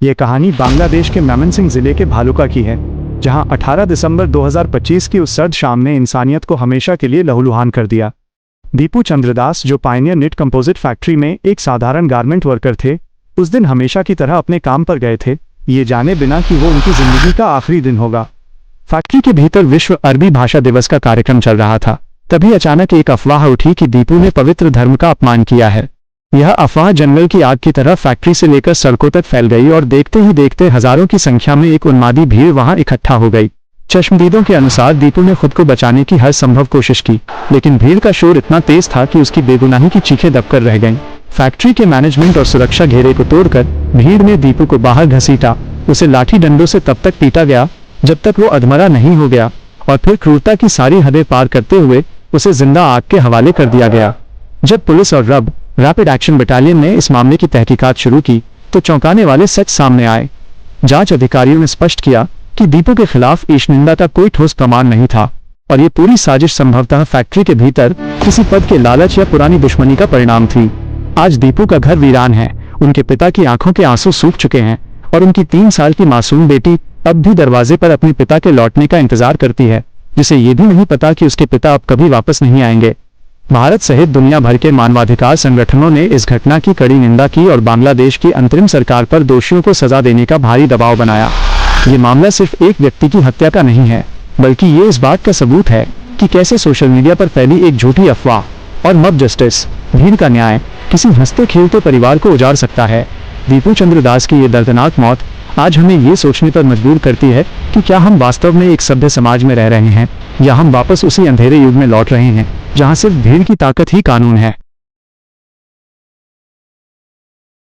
ये कहानी बांग्लादेश के मेमनसिंह जिले के भालुका की है, जहां 18 दिसंबर 2025 की उस सर्द शाम ने इंसानियत को हमेशा के लिए लहूलुहान कर दिया। दीपू चंद्रदास, जो पायनियर निट कंपोजिट फैक्ट्री में एक साधारण गारमेंट वर्कर थे, उस दिन हमेशा की तरह अपने काम पर गए थे, ये जाने बिना कि वो उनकी जिंदगी का आखिरी दिन होगा। फैक्ट्री के भीतर विश्व अरबी भाषा दिवस का कार्यक्रम चल रहा था। तभी अचानक एक अफवाह उठी कि दीपू ने पवित्र धर्म का अपमान किया है। यह अफवाह जंगल की आग की तरह फैक्ट्री से लेकर सड़कों तक फैल गई और देखते ही देखते हजारों की संख्या में एक उन्मादी भीड़ वहां इकट्ठा हो गई। चश्मदीदों के अनुसार दीपू ने खुद को बचाने की हर संभव कोशिश की, लेकिन भीड़ का शोर इतना तेज था कि उसकी बेगुनाही की चीखें दबकर रह गईं। फैक्ट्री के मैनेजमेंट और सुरक्षा घेरे को तोड़कर भीड़ ने दीपू को बाहर घसीटा। उसे लाठी डंडों से तब तक पीटा गया जब तक वो अधमरा नहीं हो गया, और फिर क्रूरता की सारी हदें पार करते हुए उसे जिंदा आग के हवाले कर दिया गया। जब पुलिस और रैपिड एक्शन बटालियन ने इस मामले की तहकीकात शुरू की तो चौंकाने वाले सच सामने आए। जांच अधिकारियों ने स्पष्ट किया कि दीपू के खिलाफ ईशनिंदा का कोई ठोस प्रमाण नहीं था और ये पूरी साजिश संभवतः फैक्ट्री के भीतर किसी पद के लालच या पुरानी दुश्मनी का परिणाम थी। आज दीपू का घर वीरान है, उनके पिता की आंखों के आंसू सूख चुके हैं और उनकी 3 साल की मासूम बेटी अब भी दरवाजे पर अपने पिता के लौटने का इंतजार करती है, जिसे ये भी नहीं पता कि उसके पिता अब कभी वापस नहीं आएंगे। भारत सहित दुनिया भर के मानवाधिकार संगठनों ने इस घटना की कड़ी निंदा की और बांग्लादेश की अंतरिम सरकार पर दोषियों को सजा देने का भारी दबाव बनाया। ये मामला सिर्फ एक व्यक्ति की हत्या का नहीं है, बल्कि ये इस बात का सबूत है कि कैसे सोशल मीडिया पर फैली एक झूठी अफवाह और मब जस्टिस, भीड़ का न्याय, किसी हंसते खेलते परिवार को उजाड़ सकता है। दीपू चंद्रदास की ये दर्दनाक मौत आज हमें ये सोचने पर मजबूर करती है कि क्या हम वास्तव में एक सभ्य समाज में रह रहे हैं या हम वापस उसी अंधेरे युग में लौट रहे हैं जहां सिर्फ भीड़ की ताकत ही कानून है।